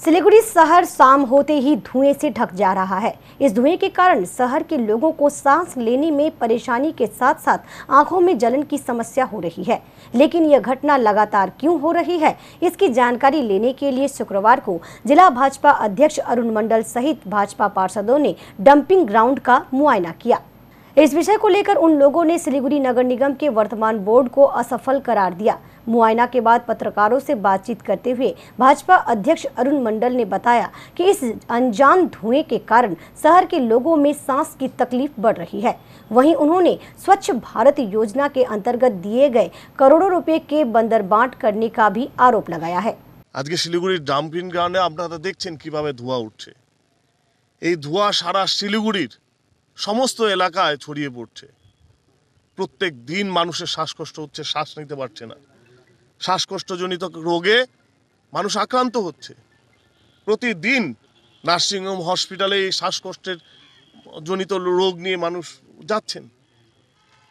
सिलीगुड़ी शहर शाम होते ही धुएं से ढक जा रहा है। इस धुएं के कारण शहर के लोगों को सांस लेने में परेशानी के साथ साथ आंखों में जलन की समस्या हो रही है। लेकिन यह घटना लगातार क्यों हो रही है, इसकी जानकारी लेने के लिए शुक्रवार को जिला भाजपा अध्यक्ष अरुण मंडल सहित भाजपा पार्षदों ने डंपिंग ग्राउंड का मुआयना किया। इस विषय को लेकर उन लोगों ने सिलीगुड़ी नगर निगम के वर्तमान बोर्ड को असफल करार दिया। मुआयना के बाद पत्रकारों से बातचीत करते हुए भाजपा अध्यक्ष अरुण मंडल ने बताया कि इस अनजान धुएं के कारण शहर के लोगों में सांस की तकलीफ बढ़ रही है। वहीं उन्होंने स्वच्छ भारत योजना के अंतर्गत दिए गए करोड़ों रुपए के बंदरबांट करने का भी आरोप लगाया है। आज के सिलीगुड़ी डंपिंग ग्राउंडे আপনারা দেখছেন কিভাবে ধোঁয়া উঠছে। এই ধোঁয়া সারা শিলিগুড়ির সমস্ত এলাকায় ছড়িয়ে পড়ছে। প্রত্যেক দিন মানুষের শ্বাসকষ্ট হচ্ছে, শ্বাস নিতে পারছে না। শ্বাসকষ্টজনিত রোগে মানুষ আক্রান্ত হচ্ছে। প্রতিদিন নার্সিংহোম হসপিটালে এই শ্বাসকষ্টের জনিত রোগ নিয়ে মানুষ যাচ্ছেন।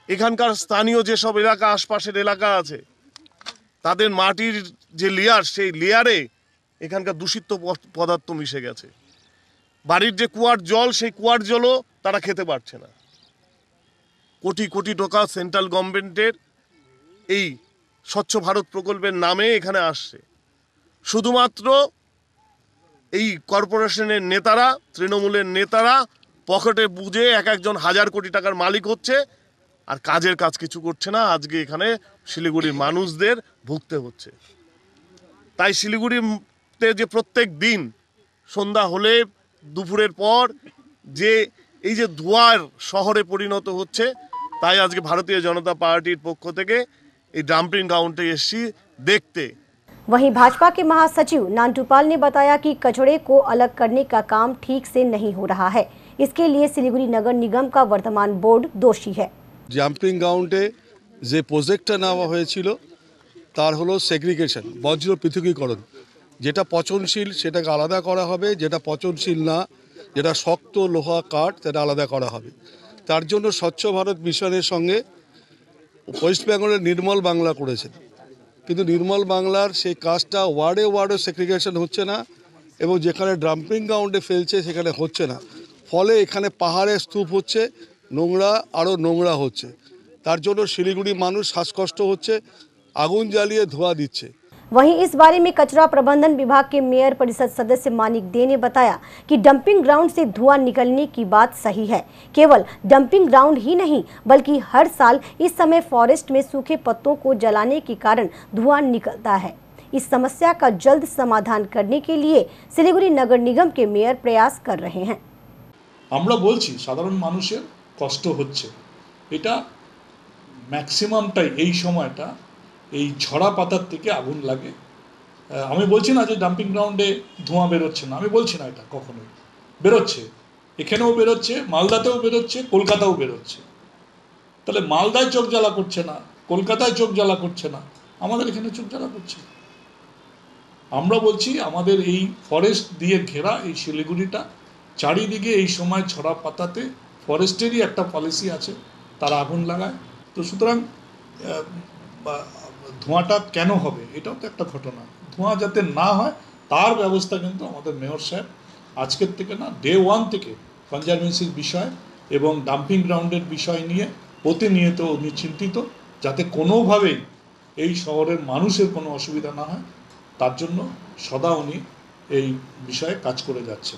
এখানকার স্থানীয় যেসব এলাকা, আশপাশের এলাকা আছে, তাদের মাটির যে লেয়ার, সেই লেয়ারে এখানকার দূষিত পদার্থ মিশে গেছে। বাড়ির যে কুয়ার জল, সেই কুয়ার জলও তারা খেতে পারছে না। কোটি কোটি টাকা সেন্ট্রাল গভর্নমেন্টের এই স্বচ্ছ ভারত প্রকল্পের নামে এখানে আসছে। শুধুমাত্র এই কর্পোরেশনের নেতারা, তৃণমূলের নেতারা পকেটে বুঝে এক একজন হাজার কোটি টাকার মালিক হচ্ছে, আর কাজের কাজ কিছু করছে না। আজকে এখানে শিলিগুড়ির মানুষদের ভুগতে হচ্ছে। তাই শিলিগুড়িতে যে প্রত্যেক দিন সন্ধ্যা হলে, দুপুরের পর যে এই যে ধোঁয়ার শহরে পরিণত হচ্ছে, তাই আজকে ভারতীয় জনতা পাर्टीর পক্ষ থেকে এই डंपिंग ग्राउंड एससी देखते। वहीं भाजपा के महासचिव नानटूपाल ने बताया कि कचरे को अलग करने का काम ठीक से नहीं हो रहा है। इसके लिए सिलीगुड़ी नगर निगम का वर्तमान बोर्ड दोषी है। डंपिंग ग्राउंडे যে প্রজেক্টটা নেওয়া হয়েছিল তার হলো সেগ্রিগেশন, বর্জ্য পৃথকীকরণ। যেটা পচনশীল সেটাকে আলাদা করা হবে, যেটা পচনশীল না, যেটা শক্ত লোহা কাঠ, সেটা আলাদা করা হবে। তার জন্য স্বচ্ছ ভারত মিশনের সঙ্গে ওয়েস্ট বেঙ্গলের নির্মল বাংলা করেছেন, কিন্তু নির্মল বাংলার সেই কাজটা ওয়ার্ডে ওয়ার্ডে সেগ্রিগেশন হচ্ছে না, এবং যেখানে ডাম্পিং গ্রাউন্ডে ফেলছে সেখানে হচ্ছে না। ফলে এখানে পাহাড়ে স্তূপ হচ্ছে, নোংরা আরও নোংরা হচ্ছে। তার জন্য শিলিগুড়ি মানুষ শ্বাসকষ্ট হচ্ছে, আগুন জ্বালিয়ে ধোঁয়া দিচ্ছে। वहीं इस बारे में कचरा प्रबंधन विभाग के मेयर परिषद सदस्य मानिक दे ने बताया कि डंपिंग ग्राउंड से धुआं निकलने की बात सही है। केवल डंपिंग ग्राउंड ही नहीं, बल्कि हर साल इस समय फॉरेस्ट में सूखे पत्तों को जलाने के कारण धुआं निकलता है। इस समस्या का जल्द समाधान करने के लिए सिलीगुड़ी नगर निगम के मेयर प्रयास कर रहे हैं। আমরা বলছি সাধারণ মানুষের কষ্ট হচ্ছে, এটা ম্যাক্সিমামটাই এই সময়টা এই ঝরা পাতার থেকে আগুন লাগে। আমি বলছি না যে ডাম্পিং গ্রাউন্ডে ধোঁয়া বেরোচ্ছে না, আমি বলছি না, এটা কখনোই বেরোচ্ছে। এখানেও বেরোচ্ছে, মালদাতেও বেরোচ্ছে, কলকাতাও বেরোচ্ছে। তাহলে মালদায় চোখ জ্বালা করছে না, কলকাতায় চোখ জ্বালা করছে না, আমাদের এখানে চোখ জ্বালা করছে। আমরা বলছি আমাদের এই ফরেস্ট দিয়ে ঘেরা এই শিলিগুড়িটা, চারিদিকে এই সময় ছড়া পাতাতে ফরেস্টেরই একটা পলিসি আছে, তারা আগুন লাগায়। তো সুতরাং ধোঁয়াটা কেন হবে, এটাও তো একটা ঘটনা। ধোঁয়া যাতে না হয় তার ব্যবস্থা কিন্তু আমাদের মেয়র সাহেব আজকের থেকে না, ডে ওয়ান থেকে কনজারভেন্সির বিষয় এবং ডাম্পিং গ্রাউন্ডের বিষয় নিয়ে প্রতিনিয়ত উনি চিন্তিত, যাতে কোনোভাবেই এই শহরের মানুষের কোনো অসুবিধা না হয়, তার জন্য সদা উনি এই বিষয়ে কাজ করে যাচ্ছেন।